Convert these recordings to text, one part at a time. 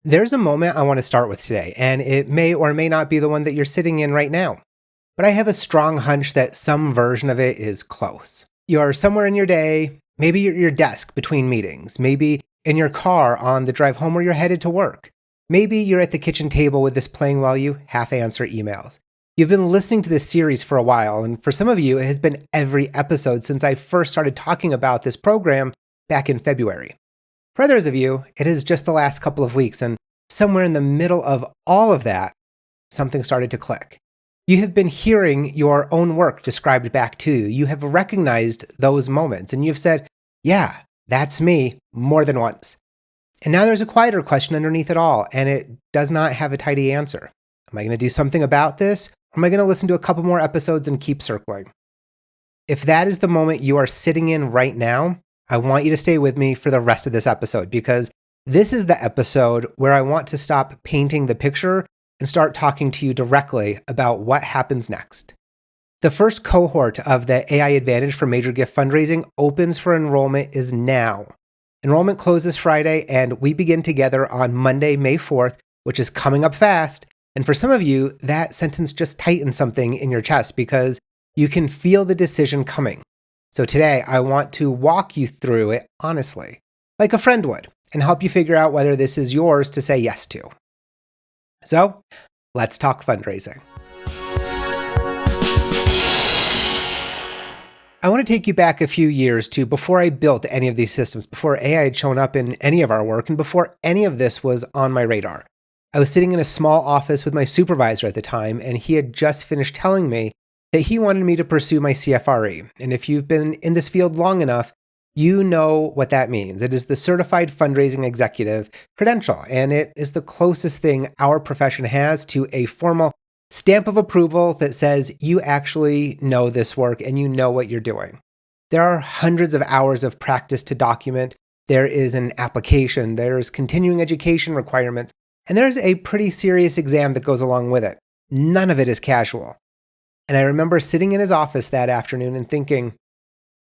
There's a moment I want to start with today, and it may or may not be the one that you're sitting in right now. But I have a strong hunch that some version of it is close. You're somewhere in your day, maybe you're at your desk between meetings, maybe in your car on the drive home where you're headed to work. Maybe you're at the kitchen table with this playing while you half answer emails. You've been listening to this series for a while, and for some of you, it has been every episode since I first started talking about this program back in February. For others of you, it is just the last couple of weeks, and somewhere in the middle of all of that, something started to click. You have been hearing your own work described back to you. You have recognized those moments, and you've said, yeah, that's me, more than once. And now there's a quieter question underneath it all, and it does not have a tidy answer. Am I going to do something about this, or am I going to listen to a couple more episodes and keep circling? If that is the moment you are sitting in right now, I want you to stay with me for the rest of this episode, because this is the episode where I want to stop painting the picture and start talking to you directly about what happens next. The first cohort of the AI Advantage for Major Gift Fundraising opens for enrollment is now. Enrollment closes Friday, and we begin together on Monday, May 4th, which is coming up fast. And for some of you, that sentence just tightens something in your chest because you can feel the decision coming. So today, I want to walk you through it honestly, like a friend would, and help you figure out whether this is yours to say yes to. So, let's talk fundraising. I want to take you back a few years to before I built any of these systems, before AI had shown up in any of our work, and before any of this was on my radar. I was sitting in a small office with my supervisor at the time, and he had just finished telling me that he wanted me to pursue my CFRE. And if you've been in this field long enough, you know what that means. It is the Certified Fundraising Executive credential, and it is the closest thing our profession has to a formal stamp of approval that says you actually know this work and you know what you're doing. There are hundreds of hours of practice to document. There is an application, there's continuing education requirements, and there's a pretty serious exam that goes along with it. None of it is casual. And I remember sitting in his office that afternoon and thinking,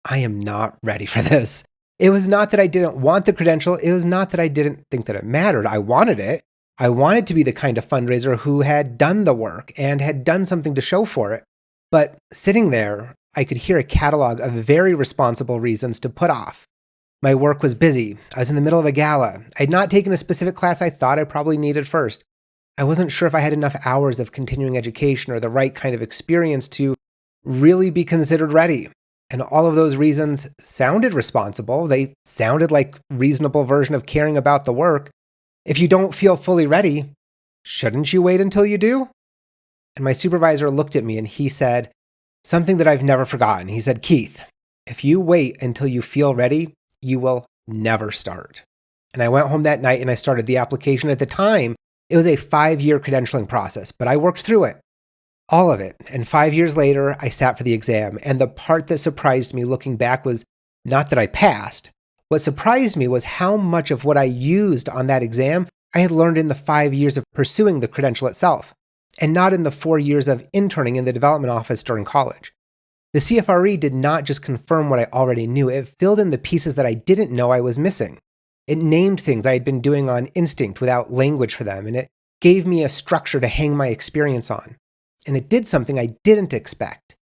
I am not ready for this. It was not that I didn't want the credential. It was not that I didn't think that it mattered. I wanted it. I wanted to be the kind of fundraiser who had done the work and had done something to show for it. But sitting there, I could hear a catalog of very responsible reasons to put off. My work was busy. I was in the middle of a gala. I'd not taken a specific class I thought I probably needed first. I wasn't sure if I had enough hours of continuing education or the right kind of experience to really be considered ready. And all of those reasons sounded responsible. They sounded like a reasonable version of caring about the work. If you don't feel fully ready, shouldn't you wait until you do? And my supervisor looked at me and he said something that I've never forgotten. He said, Keith, if you wait until you feel ready, you will never start. And I went home that night and I started the application. At the time, it was a 5-year credentialing process, but I worked through it. All of it. And 5 years later, I sat for the exam. And the part that surprised me looking back was not that I passed. What surprised me was how much of what I used on that exam I had learned in the 5 years of pursuing the credential itself, and not in the 4 years of interning in the development office during college. The CFRE did not just confirm what I already knew, it filled in the pieces that I didn't know I was missing. It named things I had been doing on instinct without language for them, and it gave me a structure to hang my experience on. And it did something I didn't expect.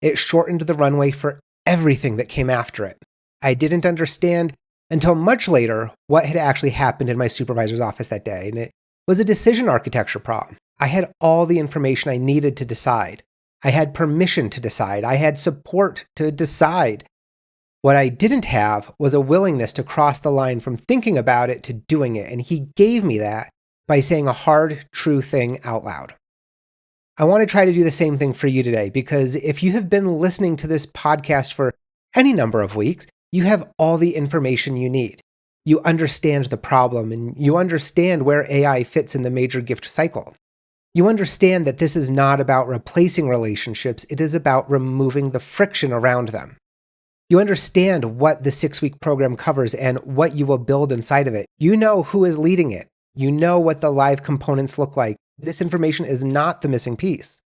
It shortened the runway for everything that came after it. I didn't understand until much later what had actually happened in my supervisor's office that day, and it was a decision architecture problem. I had all the information I needed to decide. I had permission to decide. I had support to decide. What I didn't have was a willingness to cross the line from thinking about it to doing it, and he gave me that by saying a hard, true thing out loud. I want to try to do the same thing for you today, because if you have been listening to this podcast for any number of weeks, you have all the information you need. You understand the problem, and you understand where AI fits in the major gift cycle. You understand that this is not about replacing relationships, it is about removing the friction around them. You understand what the 6-week program covers and what you will build inside of it. You know who is leading it. You know what the live components look like. This information is not the missing piece.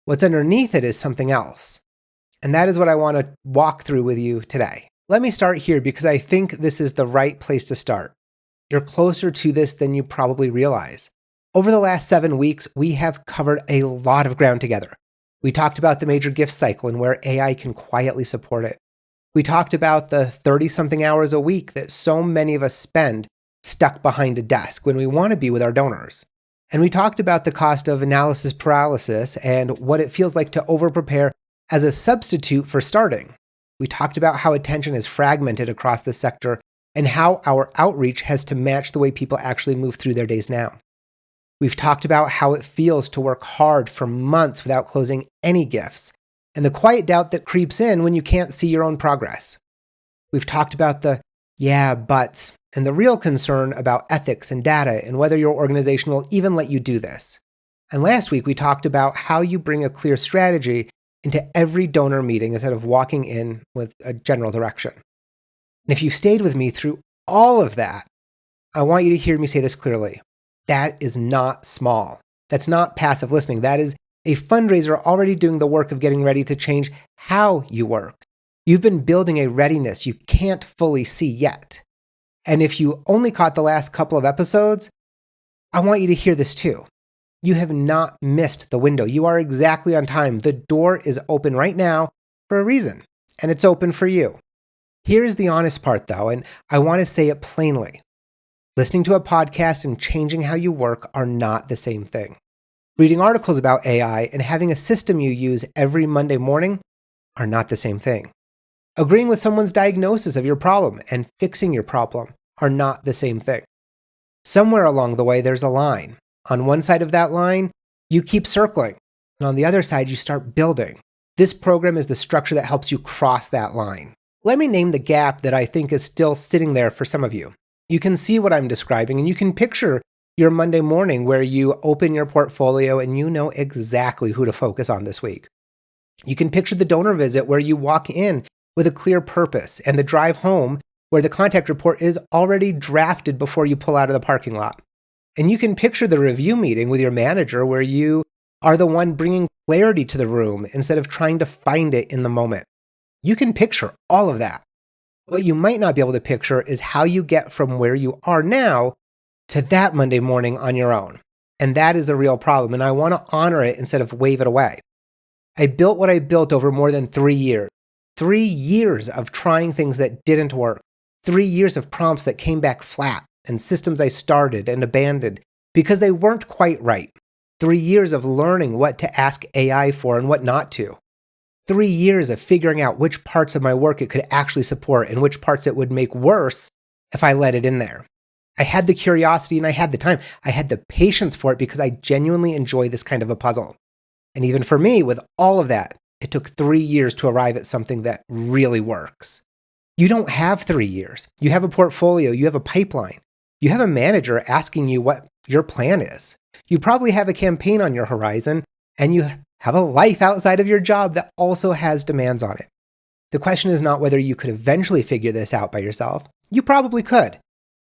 What's underneath it is something else. And that is what I want to walk through with you today. Let me start here because I think this is the right place to start. You're closer to this than you probably realize. Over the last 7 weeks, we have covered a lot of ground together. We talked about the major gift cycle and where AI can quietly support it. We talked about the 30-something hours a week that so many of us spend stuck behind a desk when we want to be with our donors. And we talked about the cost of analysis paralysis and what it feels like to overprepare as a substitute for starting. We talked about how attention is fragmented across the sector and how our outreach has to match the way people actually move through their days now. We've talked about how it feels to work hard for months without closing any gifts, and the quiet doubt that creeps in when you can't see your own progress. We've talked about the yeah, buts, and the real concern about ethics and data and whether your organization will even let you do this. And last week, we talked about how you bring a clear strategy into every donor meeting instead of walking in with a general direction. And if you've stayed with me through all of that, I want you to hear me say this clearly. That is not small. That's not passive listening. That is a fundraiser already doing the work of getting ready to change how you work. You've been building a readiness you can't fully see yet. And if you only caught the last couple of episodes, I want you to hear this too. You have not missed the window. You are exactly on time. The door is open right now for a reason, and it's open for you. Here's the honest part though, and I want to say it plainly. Listening to a podcast and changing how you work are not the same thing. Reading articles about AI and having a system you use every Monday morning are not the same thing. Agreeing with someone's diagnosis of your problem and fixing your problem are not the same thing. Somewhere along the way, there's a line. On one side of that line, you keep circling, and on the other side, you start building. This program is the structure that helps you cross that line. Let me name the gap that I think is still sitting there for some of you. You can see what I'm describing, and you can picture your Monday morning where you open your portfolio and you know exactly who to focus on this week. You can picture the donor visit where you walk in with a clear purpose and the drive home where the contact report is already drafted before you pull out of the parking lot. And you can picture the review meeting with your manager where you are the one bringing clarity to the room instead of trying to find it in the moment. You can picture all of that. What you might not be able to picture is how you get from where you are now to that Monday morning on your own. And that is a real problem, and I want to honor it instead of wave it away. I built what I built over more than 3 years. 3 years of trying things that didn't work. 3 years of prompts that came back flat, and systems I started and abandoned because they weren't quite right. 3 years of learning what to ask AI for and what not to. 3 years of figuring out which parts of my work it could actually support and which parts it would make worse if I let it in there. I had the curiosity and I had the time. I had the patience for it because I genuinely enjoy this kind of a puzzle. And even for me, with all of that, it took 3 years to arrive at something that really works. You don't have 3 years. You have a portfolio, you have a pipeline. You have a manager asking you what your plan is. You probably have a campaign on your horizon, and you have a life outside of your job that also has demands on it. The question is not whether you could eventually figure this out by yourself. You probably could.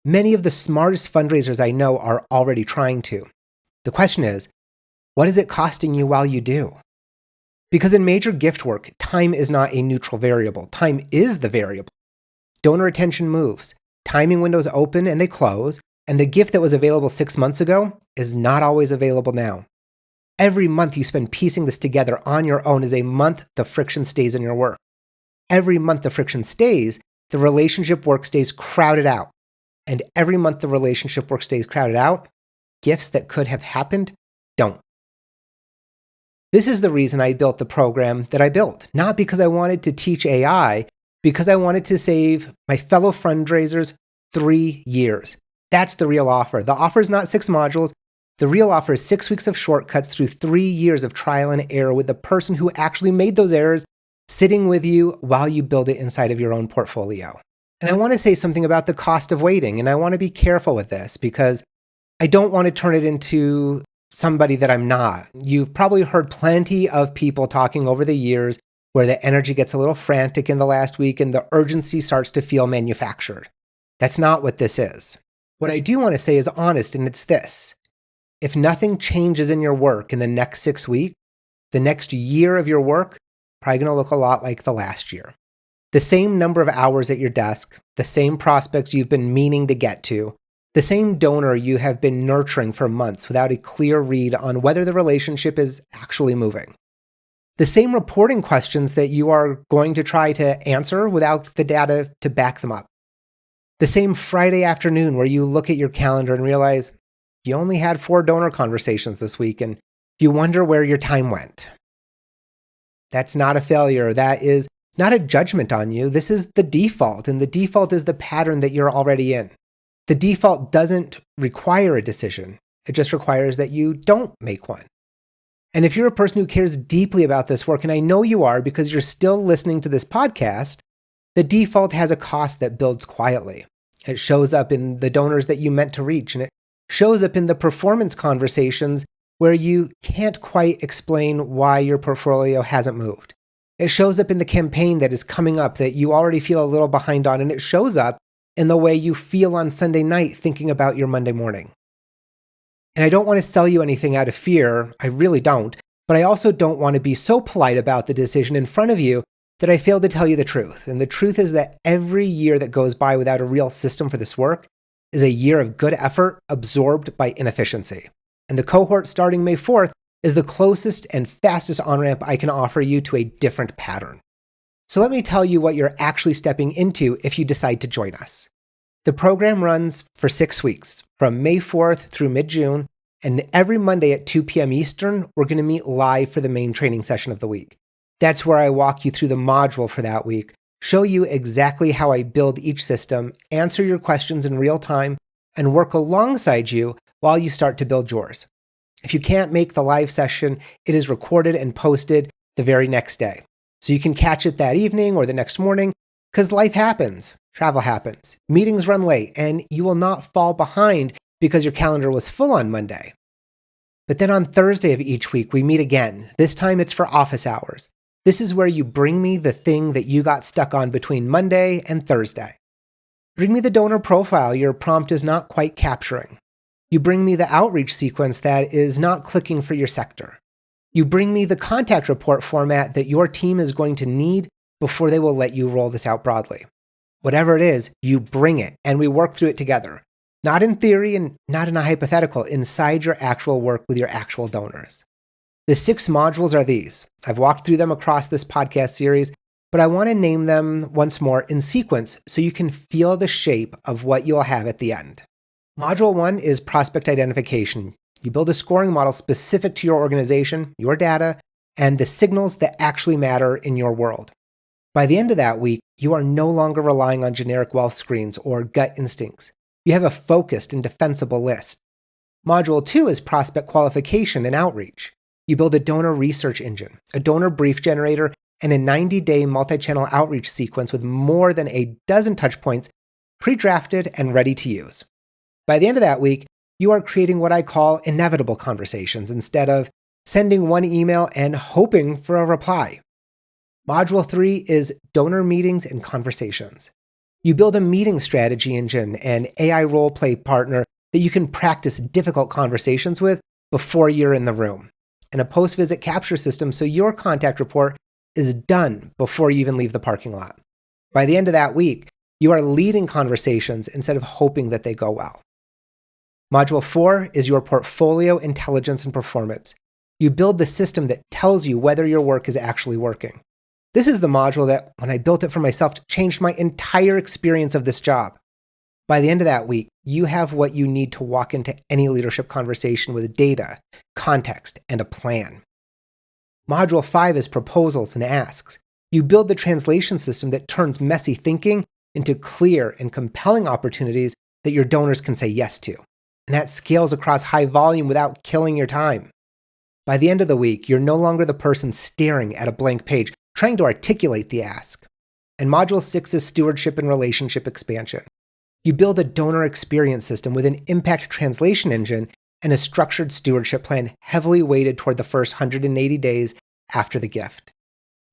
Many of the smartest fundraisers I know are already trying to. The question is, what is it costing you while you do? Because in major gift work, time is not a neutral variable. Time is the variable. Donor attention moves. Timing windows open and they close, and the gift that was available 6 months ago is not always available now. Every month you spend piecing this together on your own is a month the friction stays in your work. Every month the friction stays, the relationship work stays crowded out. And every month the relationship work stays crowded out, gifts that could have happened don't. This is the reason I built the program that I built, not because I wanted to teach AI, because I wanted to save my fellow fundraisers 3 years. That's the real offer. The offer is not 6 modules. The real offer is 6 weeks of shortcuts through 3 years of trial and error with the person who actually made those errors sitting with you while you build it inside of your own portfolio. And I want to say something about the cost of waiting, and I want to be careful with this because I don't want to turn it into somebody that I'm not. You've probably heard plenty of people talking over the years where the energy gets a little frantic in the last week and the urgency starts to feel manufactured. That's not what this is. What I do want to say is honest, and it's this. If nothing changes in your work in the next 6 weeks, the next year of your work probably going to look a lot like the last year. The same number of hours at your desk, the same prospects you've been meaning to get to, The same donor you have been nurturing for months without a clear read on whether the relationship is actually moving. The same reporting questions that you are going to try to answer without the data to back them up. The same Friday afternoon where you look at your calendar and realize you only had 4 donor conversations this week and you wonder where your time went. That's not a failure. That is not a judgment on you. This is the default, and the default is the pattern that you're already in. The default doesn't require a decision. It just requires that you don't make one. And if you're a person who cares deeply about this work, and I know you are because you're still listening to this podcast, the default has a cost that builds quietly. It shows up in the donors that you meant to reach, and it shows up in the performance conversations where you can't quite explain why your portfolio hasn't moved. It shows up in the campaign that is coming up that you already feel a little behind on, and it shows up in the way you feel on Sunday night thinking about your Monday morning. And I don't want to sell you anything out of fear, I really don't, but I also don't want to be so polite about the decision in front of you that I fail to tell you the truth. And the truth is that every year that goes by without a real system for this work is a year of good effort absorbed by inefficiency. And the cohort starting May 4th is the closest and fastest on-ramp I can offer you to a different pattern. So let me tell you what you're actually stepping into if you decide to join us. The program runs for 6 weeks, from May 4th through mid-June, and every Monday at 2 p.m. Eastern, we're going to meet live for the main training session of the week. That's where I walk you through the module for that week, show you exactly how I build each system, answer your questions in real time, and work alongside you while you start to build yours. If you can't make the live session, it is recorded and posted the very next day. So you can catch it that evening or the next morning, because life happens, travel happens, meetings run late, and you will not fall behind because your calendar was full on Monday. But then on Thursday of each week, we meet again. This time it's for office hours. This is where you bring me the thing that you got stuck on between Monday and Thursday. Bring me the donor profile your prompt is not quite capturing. You bring me the outreach sequence that is not clicking for your sector. You bring me the contact report format that your team is going to need before they will let you roll this out broadly. Whatever it is, you bring it, and we work through it together. Not in theory and not in a hypothetical, inside your actual work with your actual donors. The 6 modules are these. I've walked through them across this podcast series, but I want to name them once more in sequence so you can feel the shape of what you'll have at the end. Module 1 is prospect identification. You build a scoring model specific to your organization, your data, and the signals that actually matter in your world. By the end of that week, you are no longer relying on generic wealth screens or gut instincts. You have a focused and defensible list. Module 2 is prospect qualification and outreach. You build a donor research engine, a donor brief generator, and a 90-day multi-channel outreach sequence with more than a dozen touchpoints pre-drafted and ready to use. By the end of that week, you are creating what I call inevitable conversations instead of sending one email and hoping for a reply. Module 3 is donor meetings and conversations. You build a meeting strategy engine and AI role-play partner that you can practice difficult conversations with before you're in the room, and a post-visit capture system so your contact report is done before you even leave the parking lot. By the end of that week, you are leading conversations instead of hoping that they go well. Module 4 is your portfolio intelligence and performance. You build the system that tells you whether your work is actually working. This is the module that, when I built it for myself, changed my entire experience of this job. By the end of that week, you have what you need to walk into any leadership conversation with data, context, and a plan. Module 5 is proposals and asks. You build the translation system that turns messy thinking into clear and compelling opportunities that your donors can say yes to. And that scales across high volume without killing your time. By the end of the week, you're no longer the person staring at a blank page, trying to articulate the ask. And Module 6 is stewardship and relationship expansion. You build a donor experience system with an impact translation engine and a structured stewardship plan heavily weighted toward the first 180 days after the gift.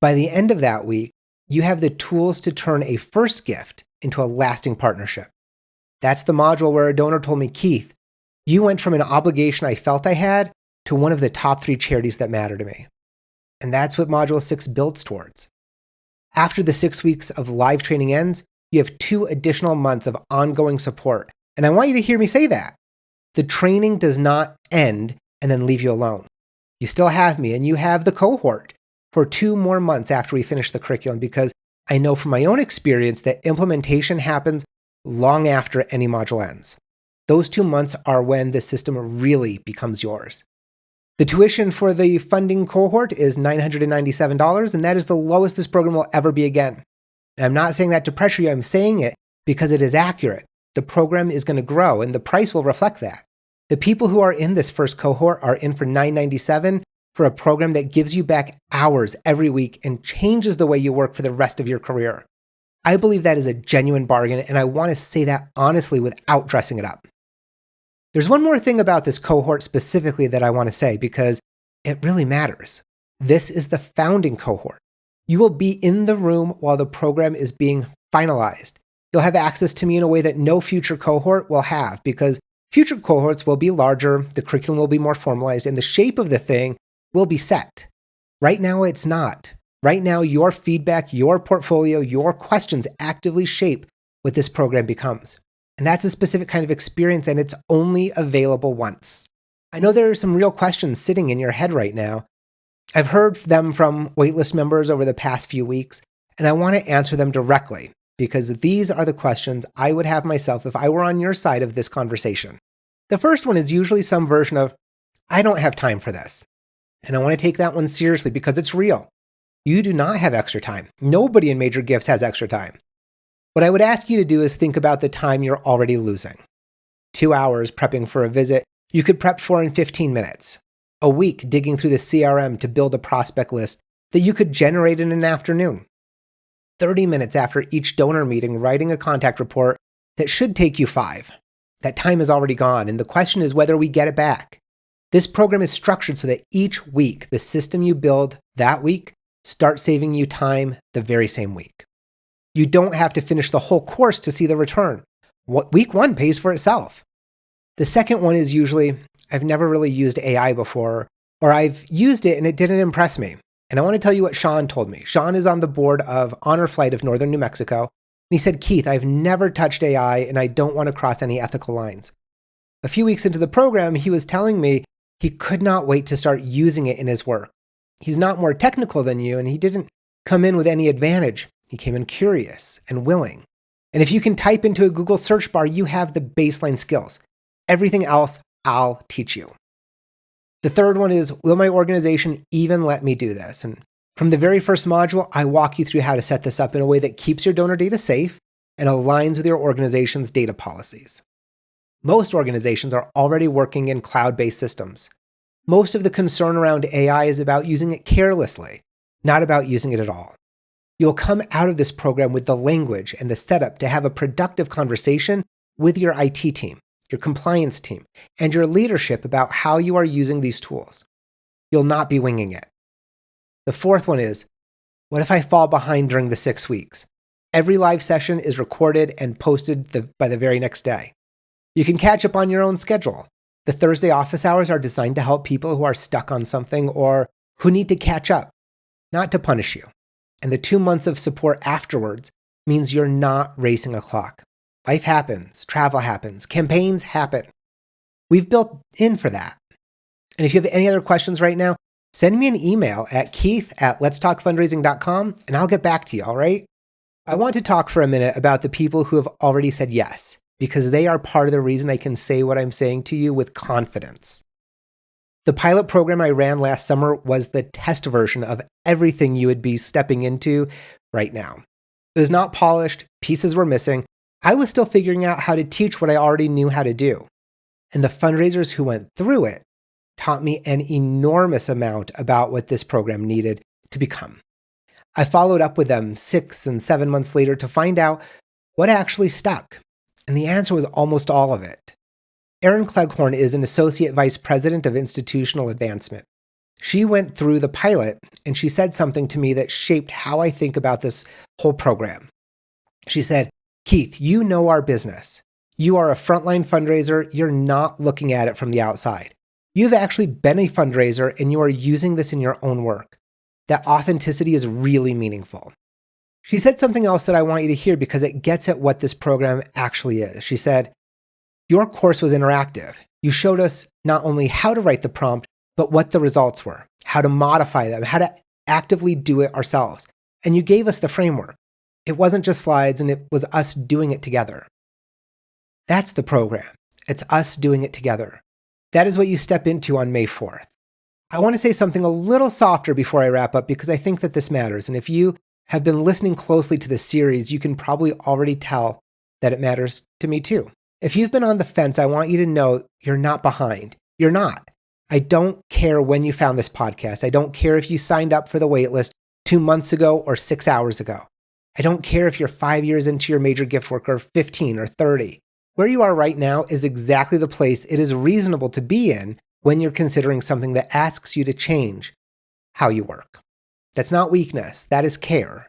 By the end of that week, you have the tools to turn a first gift into a lasting partnership. That's the module where a donor told me, Keith, you went from an obligation I felt I had to one of the top 3 charities that matter to me. And that's what Module 6 builds towards. After the 6 weeks of live training ends, you have 2 additional months of ongoing support And I want you to hear me say that. The training does not end and then leave you alone. You still have me, and you have the cohort for 2 more months after we finish the curriculum, because I know from my own experience that implementation happens long after any module ends. Those 2 months are when the system really becomes yours. The tuition for the funding cohort is $997, and that is the lowest this program will ever be again. And I'm not saying that to pressure you, I'm saying it because it is accurate. The program is going to grow, and the price will reflect that. The people who are in this first cohort are in for $997 for a program that gives you back hours every week and changes the way you work for the rest of your career. I believe that is a genuine bargain, and I want to say that honestly without dressing it up. There's one more thing about this cohort specifically that I want to say because it really matters. This is the founding cohort. You will be in the room while the program is being finalized. You'll have access to me in a way that no future cohort will have, because future cohorts will be larger, the curriculum will be more formalized, and the shape of the thing will be set. Right now, it's not. Right now, your feedback, your portfolio, your questions actively shape what this program becomes. And that's a specific kind of experience, and it's only available once. I know there are some real questions sitting in your head right now. I've heard them from waitlist members over the past few weeks, and I want to answer them directly, because these are the questions I would have myself if I were on your side of this conversation. The first one is usually some version of, I don't have time for this. And I want to take that one seriously because it's real. You do not have extra time. Nobody in Major Gifts has extra time. What I would ask you to do is think about the time you're already losing. 2 hours prepping for a visit you could prep for in 15 minutes. A week digging through the CRM to build a prospect list that you could generate in an afternoon. 30 minutes after each donor meeting writing a contact report that should take you 5. That time is already gone, and the question is whether we get it back. This program is structured so that each week, the system you build that week starts saving you time the very same week. You don't have to finish the whole course to see the return. Week 1 pays for itself. The second one is usually, I've never really used AI before, or I've used it and it didn't impress me. And I want to tell you what Sean told me. Sean is on the board of Honor Flight of Northern New Mexico. And he said, Keith, I've never touched AI and I don't want to cross any ethical lines. A few weeks into the program, he was telling me he could not wait to start using it in his work. He's not more technical than you, and he didn't come in with any advantage. He came in curious and willing. And if you can type into a Google search bar, you have the baseline skills. Everything else, I'll teach you. The third one is, will my organization even let me do this? And from the very first module, I walk you through how to set this up in a way that keeps your donor data safe and aligns with your organization's data policies. Most organizations are already working in cloud-based systems. Most of the concern around AI is about using it carelessly, not about using it at all. You'll come out of this program with the language and the setup to have a productive conversation with your IT team, your compliance team, and your leadership about how you are using these tools. You'll not be winging it. The fourth one is, what if I fall behind during the 6 weeks? Every live session is recorded and posted by the very next day. You can catch up on your own schedule. The Thursday office hours are designed to help people who are stuck on something or who need to catch up, not to punish you. And the 2 months of support afterwards means you're not racing a clock. Life happens, travel happens, campaigns happen. We've built in for that. And if you have any other questions right now, send me an email at keith@letstalkfundraising.com and I'll get back to you, all right? I want to talk for a minute about the people who have already said yes, because they are part of the reason I can say what I'm saying to you with confidence. The pilot program I ran last summer was the test version of everything you would be stepping into right now. It was not polished, pieces were missing. I was still figuring out how to teach what I already knew how to do. And the fundraisers who went through it taught me an enormous amount about what this program needed to become. I followed up with them 6 and 7 months later to find out what actually stuck. And the answer was almost all of it. Erin Cleghorn is an Associate Vice President of Institutional Advancement. She went through the pilot and she said something to me that shaped how I think about this whole program. She said, Keith, you know our business. You are a frontline fundraiser. You're not looking at it from the outside. You've actually been a fundraiser and you are using this in your own work. That authenticity is really meaningful. She said something else that I want you to hear because it gets at what this program actually is. She said, Your course was interactive. You showed us not only how to write the prompt, but what the results were, how to modify them, how to actively do it ourselves. And you gave us the framework. It wasn't just slides, and it was us doing it together. That's the program. It's us doing it together. That is what you step into on May 4th. I want to say something a little softer before I wrap up because I think that this matters. And if you have been listening closely to this series, you can probably already tell that it matters to me too. If you've been on the fence, I want you to know you're not behind. You're not. I don't care when you found this podcast. I don't care if you signed up for the waitlist 2 months ago or 6 hours ago. I don't care if you're 5 years into your major gift work or 15 or 30. Where you are right now is exactly the place it is reasonable to be in when you're considering something that asks you to change how you work. That's not weakness, that is care.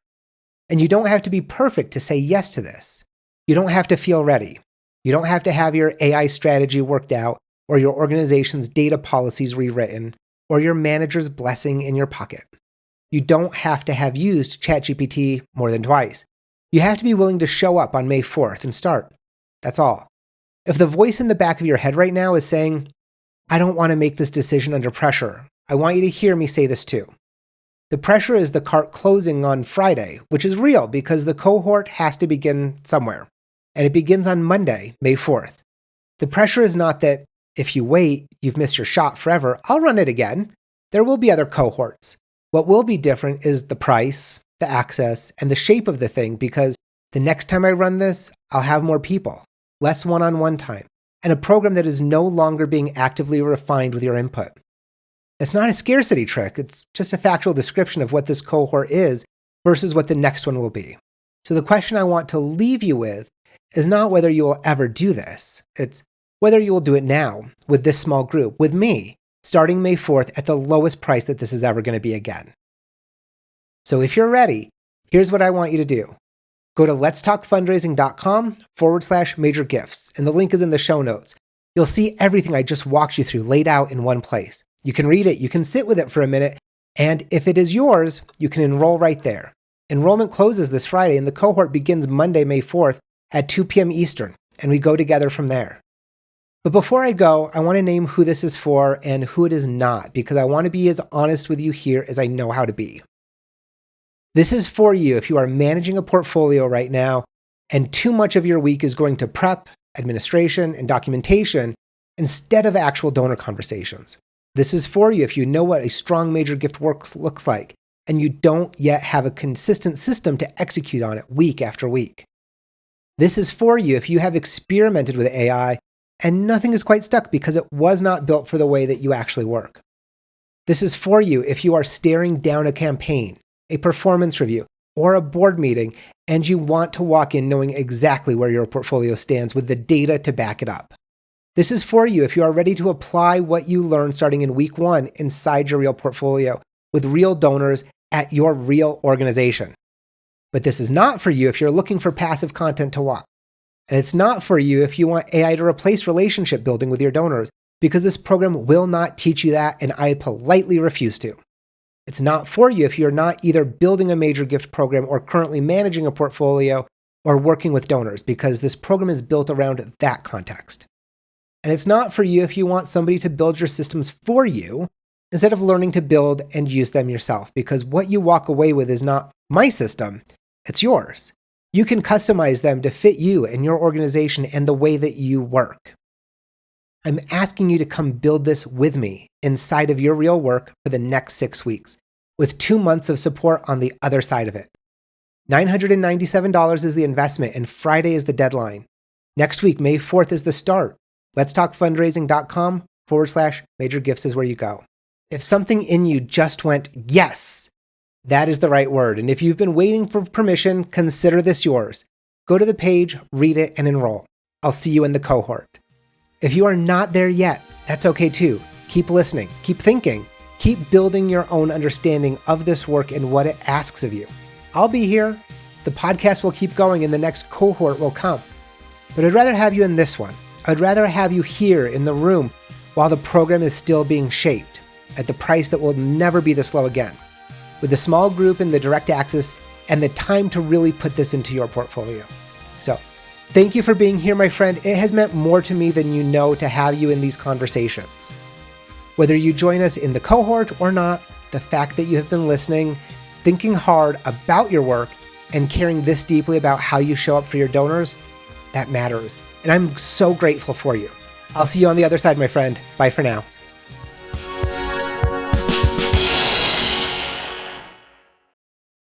And you don't have to be perfect to say yes to this. You don't have to feel ready. You don't have to have your AI strategy worked out, or your organization's data policies rewritten, or your manager's blessing in your pocket. You don't have to have used ChatGPT more than twice. You have to be willing to show up on May 4th and start. That's all. If the voice in the back of your head right now is saying, I don't want to make this decision under pressure, I want you to hear me say this too. The pressure is the cart closing on Friday, which is real because the cohort has to begin somewhere. And it begins on Monday, May 4th. The pressure is not that if you wait, you've missed your shot forever. I'll run it again. There will be other cohorts. What will be different is the price, the access, and the shape of the thing because the next time I run this, I'll have more people, less one-on-one time, and a program that is no longer being actively refined with your input. It's not a scarcity trick. It's just a factual description of what this cohort is versus what the next one will be. So the question I want to leave you with is not whether you will ever do this. It's whether you will do it now with this small group, with me, starting May 4th at the lowest price that this is ever going to be again. So if you're ready, here's what I want you to do. Go to letstalkfundraising.com/major gifts, and the link is in the show notes. You'll see everything I just walked you through laid out in one place. You can read it, you can sit with it for a minute, and if it is yours, you can enroll right there. Enrollment closes this Friday, and the cohort begins Monday, May 4th at 2 p.m. Eastern, and we go together from there. But before I go, I want to name who this is for and who it is not, because I want to be as honest with you here as I know how to be. This is for you if you are managing a portfolio right now and too much of your week is going to prep, administration, and documentation instead of actual donor conversations. This is for you if you know what a strong major gift work looks like and you don't yet have a consistent system to execute on it week after week. This is for you if you have experimented with AI and nothing is quite stuck because it was not built for the way that you actually work. This is for you if you are staring down a campaign, a performance review, or a board meeting, and you want to walk in knowing exactly where your portfolio stands with the data to back it up. This is for you if you are ready to apply what you learned starting in week 1 inside your real portfolio with real donors at your real organization. But this is not for you if you're looking for passive content to watch. And it's not for you if you want AI to replace relationship building with your donors, because this program will not teach you that, and I politely refuse to. It's not for you if you're not either building a major gift program or currently managing a portfolio or working with donors, because this program is built around that context. And it's not for you if you want somebody to build your systems for you instead of learning to build and use them yourself, because what you walk away with is not my system, it's yours. You can customize them to fit you and your organization and the way that you work. I'm asking you to come build this with me inside of your real work for the next 6 weeks, with 2 months of support on the other side of it. $997 is the investment, and Friday is the deadline. Next week, May 4th is the start. letstalkfundraising.com/major gifts is where you go. If something in you just went, yes, that is the right word. And if you've been waiting for permission, consider this yours. Go to the page, read it, and enroll. I'll see you in the cohort. If you are not there yet, that's okay too. Keep listening, keep thinking, keep building your own understanding of this work and what it asks of you. I'll be here. The podcast will keep going and the next cohort will come. But I'd rather have you in this one. I'd rather have you here in the room while the program is still being shaped at the price that will never be this low again, with the small group and the direct access and the time to really put this into your portfolio. So Thank you for being here, my friend. It has meant more to me than you know to have you in these conversations. Whether you join us in the cohort or not, the fact that you have been listening, thinking hard about your work, and caring this deeply about how you show up for your donors, that matters. And I'm so grateful for you. I'll see you on the other side, my friend. Bye for now.